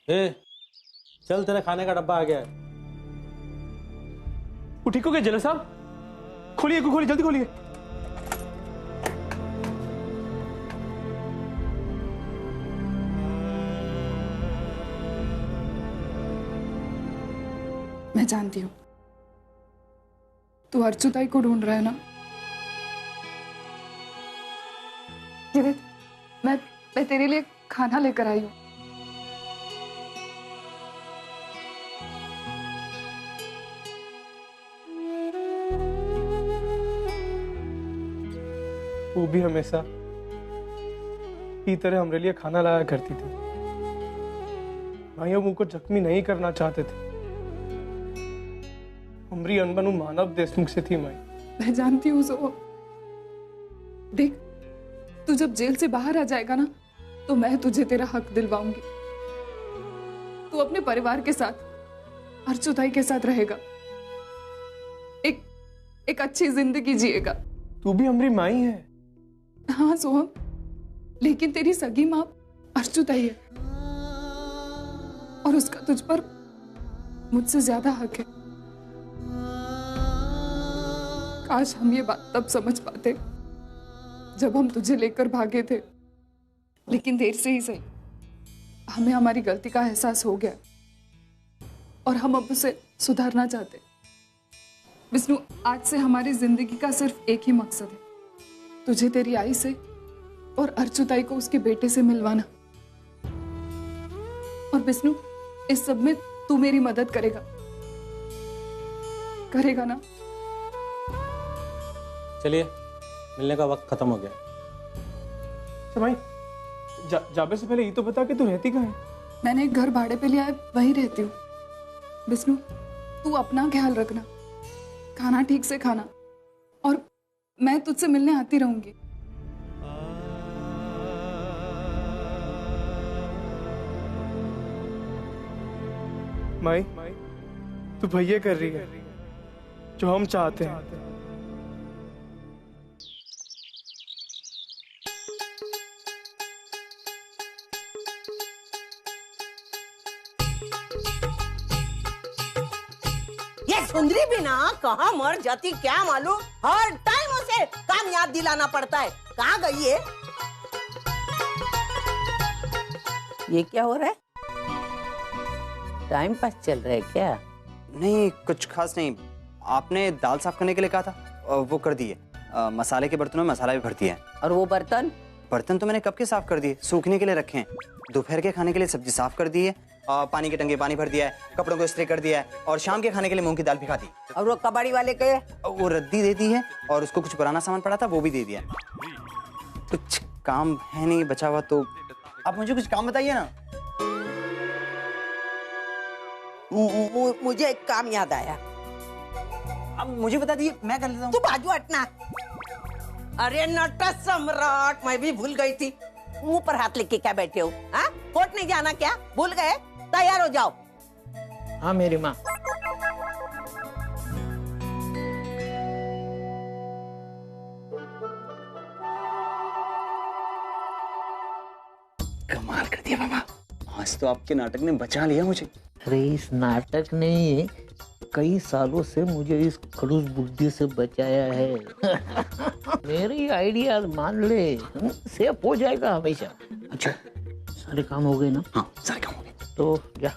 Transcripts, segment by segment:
ए, चल तेरे खाने का डब्बा आ गया है। वो ठीक हो गया जेलर साहब? खोलिए खोलिए, जल्दी खोलिए। मैं जानती हूँ तू अर्चुताई को ढूंढ रहा है ना। मैं तेरे लिए खाना लेकर आई हूँ। वो भी हमेशा की तरह हमारे लिए खाना लाया करती थी। भाई हम उनको जख्मी नहीं करना चाहते थे। हमारी अनबन मानव देशमुख से थी माई। मैं जानती हूँ जोहब। देख, तू जब जेल से बाहर आ जाएगा ना तो मैं तुझे तेरा हक दिलवाऊंगी। तू अपने परिवार के साथ अर्चुताई के साथ रहेगा, एक अच्छी जिंदगी जिएगा। तू भी हमारी माई है। हाँ सोहम, लेकिन तेरी सगी माँ अर्चुताई है और उसका तुझ पर मुझसे ज्यादा हक है। काश हम ये बात तब समझ पाते जब हम तुझे लेकर भागे थे, लेकिन देर से ही सही हमें हमारी गलती का एहसास हो गया और हम अब उसे सुधारना चाहते। विष्णु, आज से हमारी जिंदगी का सिर्फ एक ही मकसद है, तुझे तेरी आई से और अर्चुताई को उसके बेटे से मिलवाना। और विष्णु, इस सब में तू मेरी मदद करेगा ना? चलिए, मिलने का वक्त खत्म हो गया। अच्छा भाई, जाबे से पहले ये तो बता कि तू रहती कहाँ है? मैंने एक घर भाड़े पे लिया है, वहीं रहती हूँ। विष्णु, तू अपना ख्याल रखना, खाना ठीक से खाना, और मैं तुझसे मिलने आती रहूंगी। माई, तू भैया कर रही है जो हम चाहते हैं। सुंदरी भी ना कहाँ मर जाती क्या मालूम, हर टाइम उसे काम याद दिलाना पड़ता है। कहाँ गई है? ये क्या हो रहा है? टाइम पास चल रहा है क्या? नहीं, कुछ खास नहीं। आपने दाल साफ करने के लिए कहा था, वो कर दिए। मसाले के बर्तनों में मसाला भी भर दिया है। और वो बर्तन तो मैंने कब के साफ कर दिए, सूखने के लिए रखे हैं। दोपहर के खाने के लिए सब्जी साफ कर दी है, पानी के टंके पानी भर दिया है, कपड़ों को इस्त्री कर दिया है, और शाम के खाने के लिए मूंग की दाल भिगा दी। और वो कबाड़ी वाले के वो रद्दी दे दी है, और उसको कुछ पुराना सामान पड़ा था वो भी दे दिया। कुछ काम है नहीं बचा हुआ, तो आप मुझे कुछ काम बताइए ना। मुझे एक काम याद आया। अब मुझे बता दिए, मैं कर लेता हूँ। तू बाजू हटना। अरे नट सम्राट, मैं भी भूल गई थी। मुंह पर हाथ लेके क्या बैठे हो? हाँ, कोर्ट नहीं जाना क्या? भूल गए? तैयार हो जाओ। हाँ मेरी माँ। कमाल कर दिया मामा, आज तो आपके नाटक ने बचा लिया मुझे। अरे इस नाटक ने कई सालों से मुझे इस खड़ूस बुद्धि से बचाया है। मेरी आइडिया मान ले, सेफ हो जाएगा हमेशा। अच्छा, सारे काम हो गए ना? हाँ, सारे काम हो गए। तो जा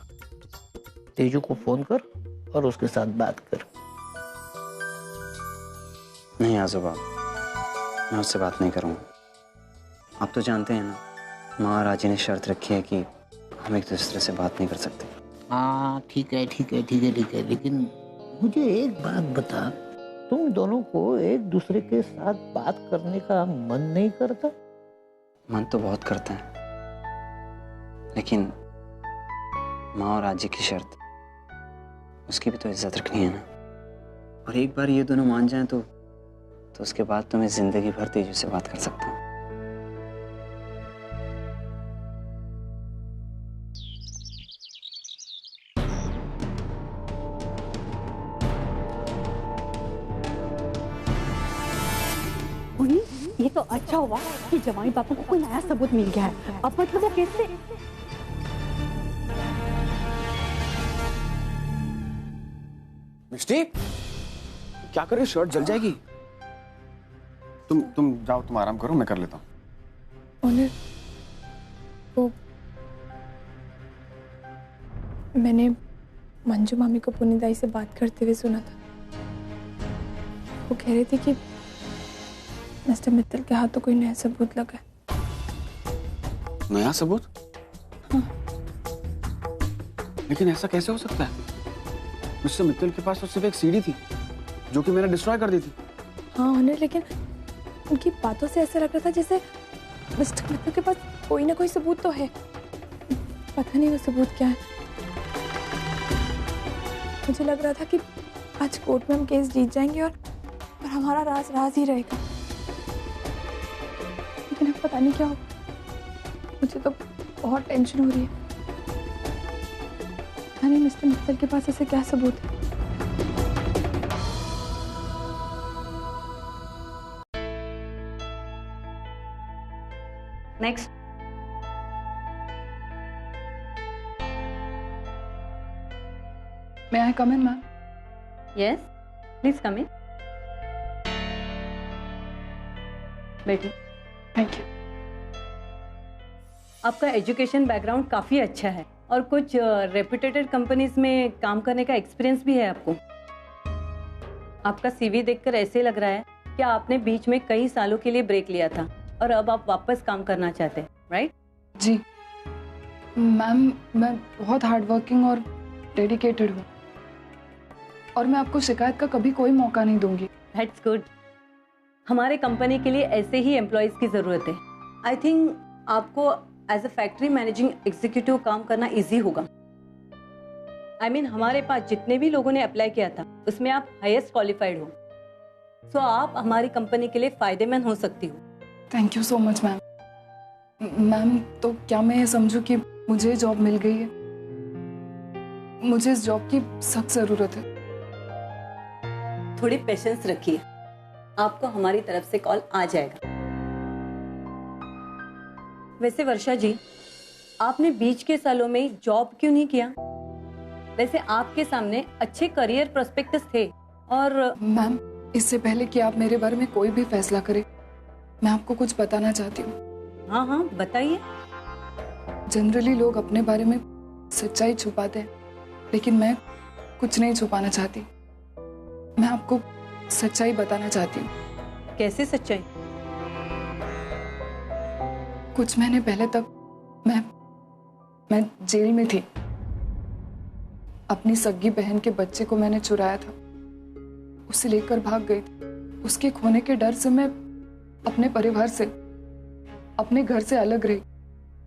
तेजू को फोन कर और उसके साथ बात कर। नहीं आजोबा, मैं उससे बात नहीं करूँगा। आप तो जानते हैं ना, माँ और राजी ने शर्त रखी है कि हम एक दूसरे से बात नहीं कर सकते। हाँ ठीक है ठीक है ठीक है ठीक है, लेकिन मुझे एक बात बता, तुम दोनों को एक दूसरे के साथ बात करने का मन नहीं करता? मन तो बहुत करता है, लेकिन माँ और राजी की शर्त, उसकी भी तो इज्जत रखनी है ना। और एक बार ये दोनों मान जाएं तो उसके बाद तो मैं जिंदगी भर तेजू से बात कर सकता हूँ। ये तो अच्छा हुआ कि जवाई बापू को कोई नया सबूत मिल गया है। अब मतलब वो कैसे मिष्टी क्या कर रही हो? शर्ट जल जाएगी। तुम जाओ, तुम आराम करो, मैं कर लेता हूँ। ओनर, वो मैंने मंजू मामी को पुनीदाई से बात करते हुए सुना था। वो कह रही थी कि मिस्टर मित्तल के हाथों कोई नया सबूत लगा है। नया सबूत? हाँ। लेकिन ऐसा कैसे हो सकता है? मिस्टर मित्तल के पास तो सिर्फ एक सीडी थी जो कि मैंने डिस्ट्रॉय कर दी थी। हाँ ओनर, लेकिन उनकी बातों से ऐसा लग रहा था जैसे मिस्टर मित्तल के पास कोई ना कोई सबूत तो है। पता नहीं वो सबूत क्या है। मुझे लग रहा था कि आज कोर्ट में हम केस जीत जाएंगे और हमारा राज राज ही रहेगा। लेकिन अब पता नहीं क्या होगा। मुझे तो बहुत टेंशन हो रही है। पता नहीं मिस्टर मित्तल के पास ऐसे क्या सबूत है। Next. May I come in, ma'am? Yes, please come in. बैठिए। Thank you. आपका एजुकेशन बैकग्राउंड काफ़ी अच्छा है और कुछ रेप्यूटेड कंपनीज में काम करने का एक्सपीरियंस भी है आपको। आपका सीवी देखकर ऐसे लग रहा है कि आपने बीच में कई सालों के लिए ब्रेक लिया था और अब आप वापस काम करना चाहते हैं, राइट? जी मैम, मैं बहुत हार्ड वर्किंग और डेडिकेटेड हूँ और मैं आपको शिकायत का कभी कोई मौका नहीं दूंगी। That's good. हमारे कंपनी के लिए ऐसे ही एम्प्लॉयज़ की ज़रूरत है। आई थिंक आपको as a factory managing executive काम करना इजी होगा। आई मीन हमारे पास जितने भी लोगों ने अप्लाई किया था उसमें आप हाईएस्ट क्वालिफाइड हो, सो आप हमारी कंपनी के लिए फायदेमंद हो सकती हो। Thank you so much ma'am. Ma'am, तो क्या मैं ये समझूं कि मुझे जॉब मिल गई है? मुझे इस जॉब की सख्त ज़रूरत है। थोड़ी पेशेंस रखिए, आपको हमारी तरफ से कॉल आ जाएगा। वैसे वर्षा जी, आपने बीच के सालों में जॉब क्यों नहीं किया? वैसे आपके सामने अच्छे करियर प्रोस्पेक्टस थे और मैम, इससे पहले कि आप मेरे बारे में कोई भी फैसला करें, मैं आपको कुछ बताना चाहती हूँ। हाँ हाँ बताइए। जनरली लोग अपने बारे में सच्चाई छुपाते हैं, लेकिन मैं कुछ नहीं छुपाना चाहती। मैं आपको सच्चाई बताना चाहती हूँ। कैसे सच्चाई? कुछ महीने पहले तक मैं जेल में थी। अपनी सगी बहन के बच्चे को मैंने चुराया था, उसे लेकर भाग गई थी। उसके खोने के डर से मैं अपने परिवार से, अपने घर से अलग रही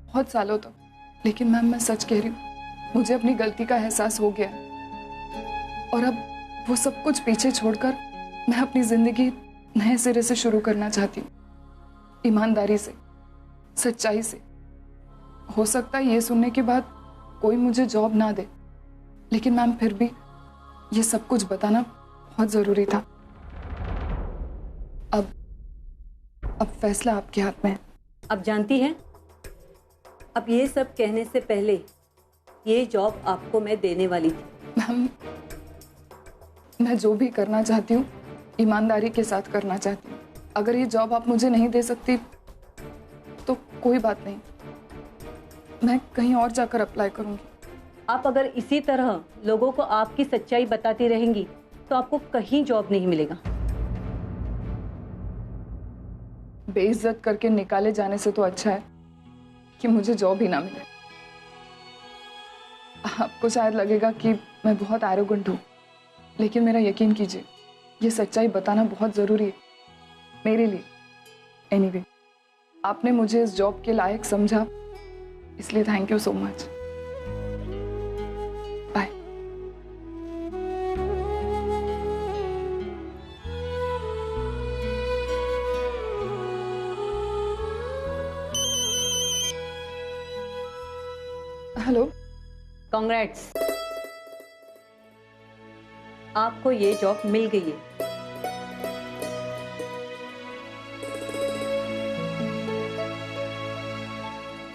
बहुत सालों तक। लेकिन मैम, मैं सच कह रही हूँ, मुझे अपनी गलती का एहसास हो गया और अब वो सब कुछ पीछे छोड़कर मैं अपनी जिंदगी नए सिरे से शुरू करना चाहती हूँ, ईमानदारी से, सच्चाई से। हो सकता है ये सुनने के बाद कोई मुझे जॉब ना दे, लेकिन मैम फिर भी ये सब कुछ बताना बहुत जरूरी था। अब फैसला आपके हाथ में है। अब जानती हैं, अब ये सब कहने से पहले ये जॉब आपको मैं देने वाली थी। मैम, मैं जो भी करना चाहती हूँ ईमानदारी के साथ करना चाहती हूँ। अगर ये जॉब आप मुझे नहीं दे सकती तो कोई बात नहीं, मैं कहीं और जाकर अप्लाई करूंगी। आप अगर इसी तरह लोगों को आपकी सच्चाई बताती रहेंगी तो आपको कहीं जॉब नहीं मिलेगा। बेइज्जत करके निकाले जाने से तो अच्छा है कि मुझे जॉब ही ना मिले। आपको शायद लगेगा कि मैं बहुत एरोगेंट हूँ, लेकिन मेरा यकीन कीजिए, ये सच्चाई बताना बहुत जरूरी है मेरे लिए। एनीवे, आपने मुझे इस जॉब के लायक समझा, इसलिए thank you so much. Bye. Hello. Congrats, आपको ये जॉब मिल गई है।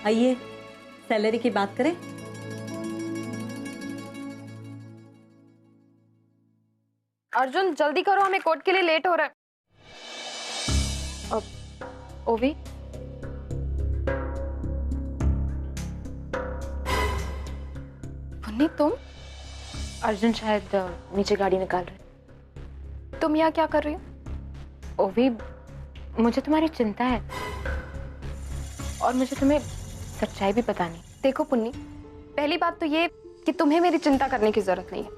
आइए सैलरी की बात करें। अर्जुन जल्दी करो, हमें कोर्ट के लिए लेट हो रहा है। ओवी, पुन्नी तुम? अर्जुन शायद नीचे गाड़ी निकाल रहे। तुम यहाँ क्या कर रही हो? ओवी, मुझे तुम्हारी चिंता है और मुझे तुम्हें सच्चाई भी बतानी। देखो पुन्नी, पहली बात तो ये कि तुम्हें मेरी चिंता करने की जरूरत नहीं है,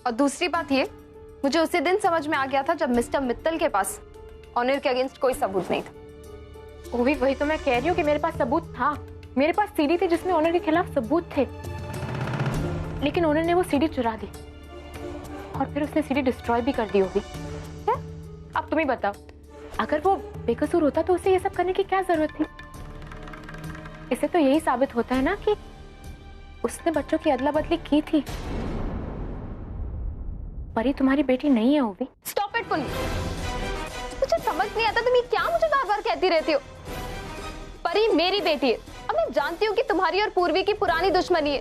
और दूसरी बात ये, मुझे उसी दिन समझ में आ गया था जब मिस्टर मित्तल के पास ऑनर के अगेंस्ट कोई सबूत नहीं था। ओवी, वही तो मैं कह रही हूँ कि मेरे पास सबूत था। मेरे पास सीडी थी जिसमें ऑनर के खिलाफ सबूत थे, लेकिन ऑनर ने वो सीडी चुरा दी और फिर उसने सीडी डिस्ट्रॉय भी कर दी होगी। अब तुम ही बताओ, अगर वो बेकसूर होता तो उसे ये सब करने की क्या जरूरत थी? इससे तो यही साबित होता है ना कि उसने बच्चों की अदला बदली की थी। परी तुम्हारी बेटी नहीं है ओवी। स्टॉप इट पुन्नी, मुझे समझ नहीं आता तुम ये क्या मुझे बार बार कहती रहती हो। परी मेरी बेटी है। अब मैं जानती हूँ कि तुम्हारी और पूर्वी की पुरानी दुश्मनी है,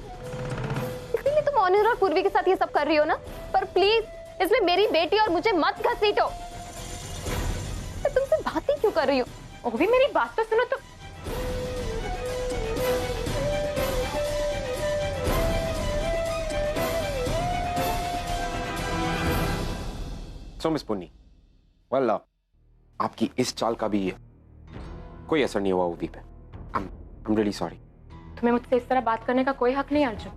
इसीलिए तुम ऑनर और पूर्वी के साथ ये सब कर रही हो ना। पर प्लीज इसमें मेरी बेटी और मुझे मत घसीटो। मैं तुमसे बात ही क्यों कर रही हूँ? ओवी, मेरी बात तो सुनो। तो सो मिस पुन्नी, वेल आपकी इस चाल का भी कोई असर नहीं हुआ ओवी पे। I'm really sorry. तुम्हें मुझसे इस तरह बात करने का कोई हक नहीं अर्जुन।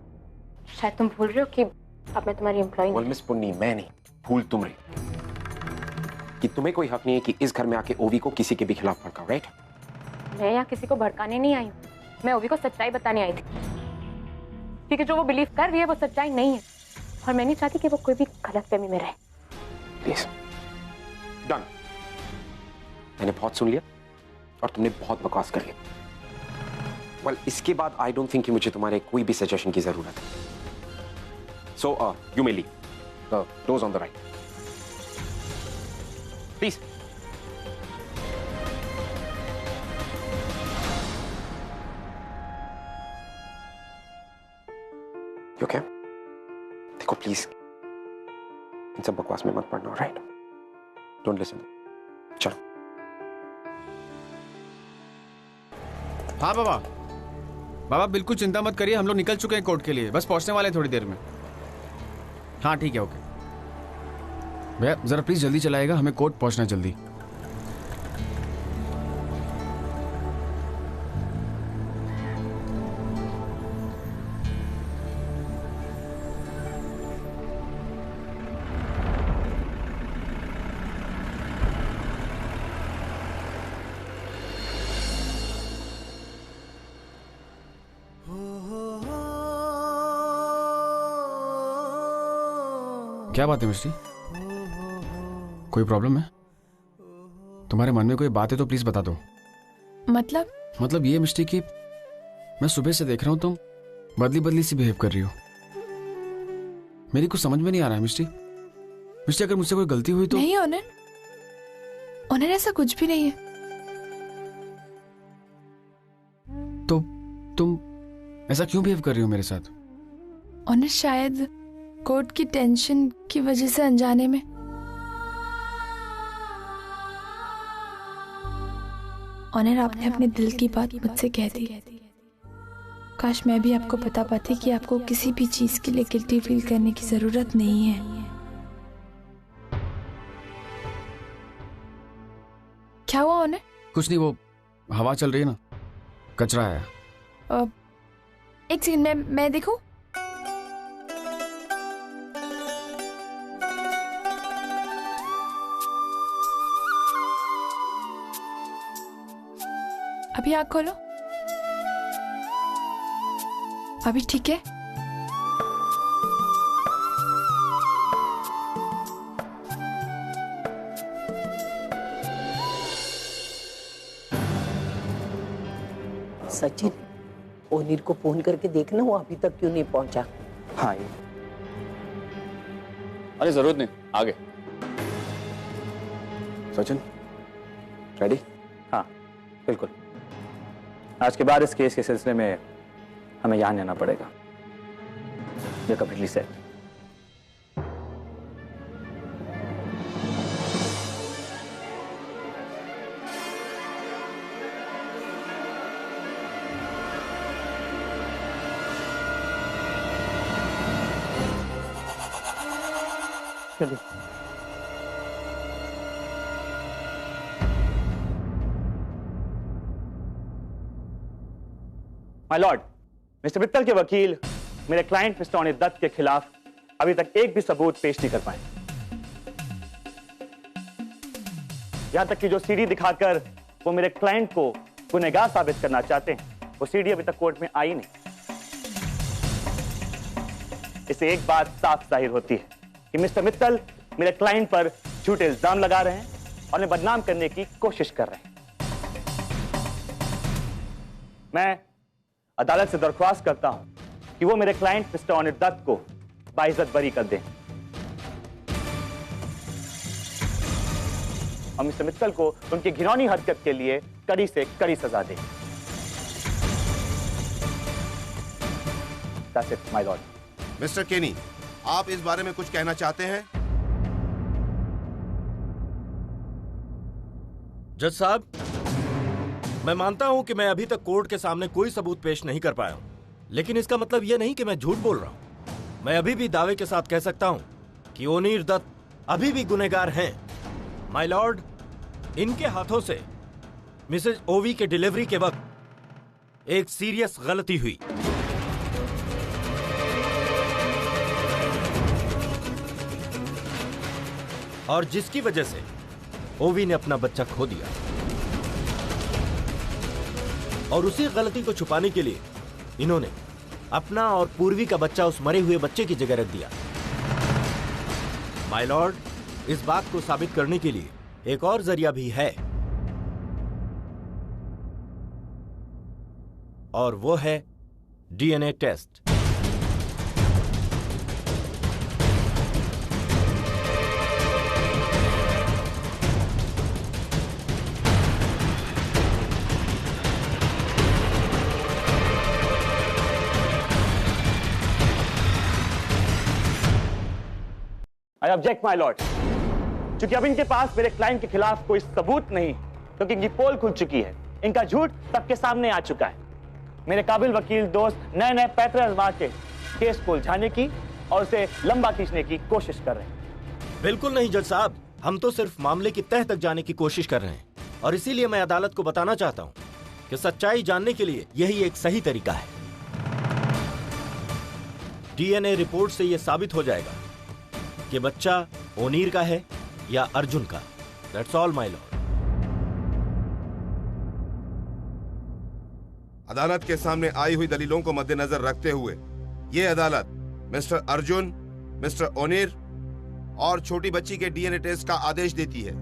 शायद तुम भूल रहे हो कि अब मैं तुम्हारी एम्प्लॉय नहीं। मिस पुन्नी, मैं नहीं, भूल तुम रही कि तुम्हें कोई हक नहीं है कि इस घर में आके ओवी को किसी के भी खिलाफ भड़काओ, राइट? मैं यहाँ किसी को भड़काने नहीं आई हूँ, मैं ओवी को सच्चाई बताने आई थी, क्योंकि जो वो बिलीव कर रही है वो सच्चाई नहीं है, और मैं नहीं चाहती कि वो कोई भी गलतफहमी में रहे। Please, done. मैंने बहुत सुन लिया और तुमने बहुत बकवास कर लिया। Well, इसके बाद आई डोंट थिंक कि मुझे तुम्हारे कोई भी सजेशन की जरूरत है। So you may leave, the doors on the right, please. You okay? देखो प्लीज, इन सब बकवास में मत पड़ना, राइट? Don't listen. चलो। हाँ बाबा, बाबा बिल्कुल चिंता मत करिए, हम लोग निकल चुके हैं कोर्ट के लिए, बस पहुंचने वाले हैं थोड़ी देर में। हाँ ठीक है, ओके भैया, जरा प्लीज जल्दी चलाएगा, हमें कोर्ट पहुंचना जल्दी। क्या बात है मिस्टी? कोई प्रॉब्लम है? तुम्हारे मन में कोई बात है तो प्लीज बता दो। मतलब ये मिस्टी कि मैं सुबह से देख रहा हूं तुम बदली बदली सी बिहेव कर रही हो। मेरी कुछ समझ में नहीं आ रहा है मिस्टी। मिस्टी, अगर मुझसे कोई गलती हुई तो। नहीं ऑनर ऐसा कुछ भी नहीं है। तो तुम ऐसा क्यों बिहेव कर रही हो मेरे साथ? ऑनर शायद कोर्ट की टेंशन की वजह से अनजाने में। ऑनर, आपने अपने दिल की बात मुझसे कह दी। काश मैं भी आपको बता पाती कि आपको किसी भी चीज के लिए गिल्टी फील करने की जरूरत नहीं है। क्या हुआ ऑनर? कुछ नहीं, वो हवा चल रही है ना, कचरा है। एक सेकंड, मैं देखूं। अभी आँख खोलो। अभी ठीक है? सचिन, ओनिर को फोन करके देखना वो अभी तक क्यों नहीं पहुंचा। हाँ, अरे जरूरत नहीं, आगे। सचिन, रेडी? हाँ बिल्कुल। आज के बाद इस केस के सिलसिले में हमें यहाँ आना पड़ेगा। ये कम्प्लीटली सेट। चलिए। माय लॉर्ड, मिस्टर मित्तल के वकील मेरे क्लाइंट मिस्टर अनिल दत्त के खिलाफ अभी तक एक भी सबूत पेश नहीं कर पाए। यहां तक कि जो सीडी दिखाकर वो मेरे क्लाइंट को गुनहगार साबित करना चाहते हैं, वो सीडी अभी तक कोर्ट में आई नहीं। इससे एक बात साफ जाहिर होती है कि मिस्टर मित्तल मेरे क्लाइंट पर झूठे इल्जाम लगा रहे हैं और उन्हें बदनाम करने की कोशिश कर रहे हैं। मैं अदालत से दरख्वास्त करता हूं कि वो मेरे क्लाइंट मिस्टर अनिल दत्त को बाइज्जत बरी कर दें और मिस्टर मित्तल को उनकी घिनौनी हरकत के लिए कड़ी से कड़ी सजा दें। That's it, my lord. Mister केनी, आप इस बारे में कुछ कहना चाहते हैं? जज साहब, मैं मानता हूं कि मैं अभी तक कोर्ट के सामने कोई सबूत पेश नहीं कर पाया हूं, लेकिन इसका मतलब यह नहीं कि मैं झूठ बोल रहा हूं। मैं अभी भी दावे के साथ कह सकता हूं कि ओनीर दत्त अभी भी गुनहगार हैं। माय लॉर्ड, इनके हाथों से मिसेज ओवी के डिलीवरी के वक्त एक सीरियस गलती हुई। और जिसकी वजह से ओवी ने अपना बच्चा खो दिया, और उसी गलती को छुपाने के लिए इन्होंने अपना और पूर्वी का बच्चा उस मरे हुए बच्चे की जगह रख दिया। माय लॉर्ड, इस बात को साबित करने के लिए एक और जरिया भी है, और वो है DNA test. I object my lord. क्योंकि अब इनके पास मेरे क्लाइंट के खिलाफ कोई सबूत नहीं, क्योंकि इनकी पोल खुल चुकी है, इनका झूठ सबके सामने आ चुका है। मेरे काबिल वकील दोस्त नए नए पैतरे आजमा के केस को उलझाने की और उसे लंबा खींचने की कोशिश कर रहे हैं। बिल्कुल नहीं जज साहब, हम तो सिर्फ मामले की तह तक जाने की कोशिश कर रहे हैं, और इसीलिए मैं अदालत को बताना चाहता हूं कि सच्चाई जानने के लिए यही एक सही तरीका है। डीएनए रिपोर्ट से यह साबित हो जाएगा कि बच्चा ओनीर का है या अर्जुन का। That's all my Lord. अदालत के सामने आई हुई दलीलों को मद्देनजर रखते हुए ये अदालत मिस्टर अर्जुन, मिस्टर ओनीर और छोटी बच्ची के डीएनए टेस्ट का आदेश देती है।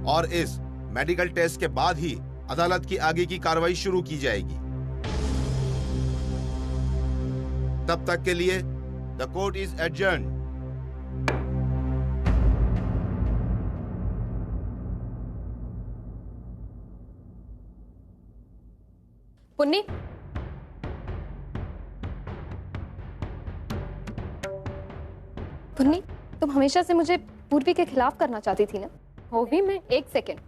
और इस मेडिकल टेस्ट के बाद ही अदालत की आगे की कार्रवाई शुरू की जाएगी। तब तक के लिए the court is adjourned. Punni, Punni, तुम हमेशा से मुझे पूर्वी के खिलाफ करना चाहती थी ना? हो भी मैं। एक सेकेंड,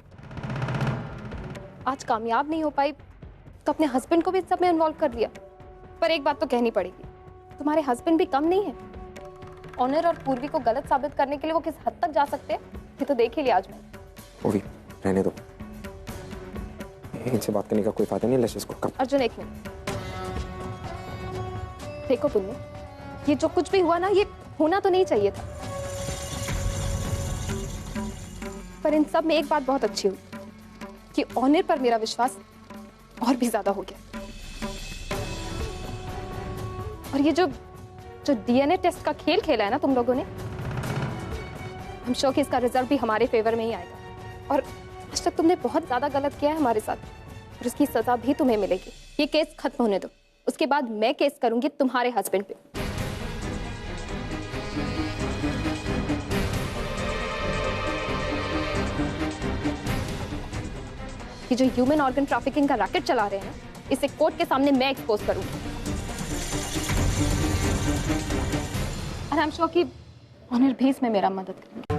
आज कामयाब नहीं हो पाई तो अपने हस्बैंड को भी इस सब में इन्वॉल्व कर दिया। पर एक बात तो कहनी पड़ेगी, तुम्हारे हस्बैंड भी कम नहीं है। ऑनर और पूर्वी को गलत साबित करने के लिए वो किस हद तक जा सकते हैं, ये तो देख ही लिया आज मैं। ओवी, रहने दो, इनसे बात करने का कोई फायदा नहीं। लेट्स इसको कम। अर्जुन, एक मिनट। देखो पुन्नी, ये जो कुछ भी हुआ ना, ये होना तो नहीं चाहिए था, पर इन सब में एक बात बहुत अच्छी हुई कि ऑनर पर मेरा विश्वास और भी ज्यादा हो गया। और ये जो डीएनए टेस्ट का खेल खेला है ना तुम लोगों ने, हम श्योर कि इसका रिजल्ट भी हमारे फेवर में ही आएगा। और आज तक तुमने बहुत ज्यादा गलत किया है हमारे साथ, और उसकी सजा भी तुम्हें मिलेगी। ये केस खत्म होने दो, उसके बाद मैं केस करूंगी तुम्हारे हस्बैंड पे। ये जो ह्यूमन ऑर्गन ट्रैफिकिंग का रैकेट चला रहे हैं ना, इसे कोर्ट के सामने मैं एक्सपोज करूंगी। और आई एम श्योर कि ऑनर भी इसमें मेरा मदद करेंगे।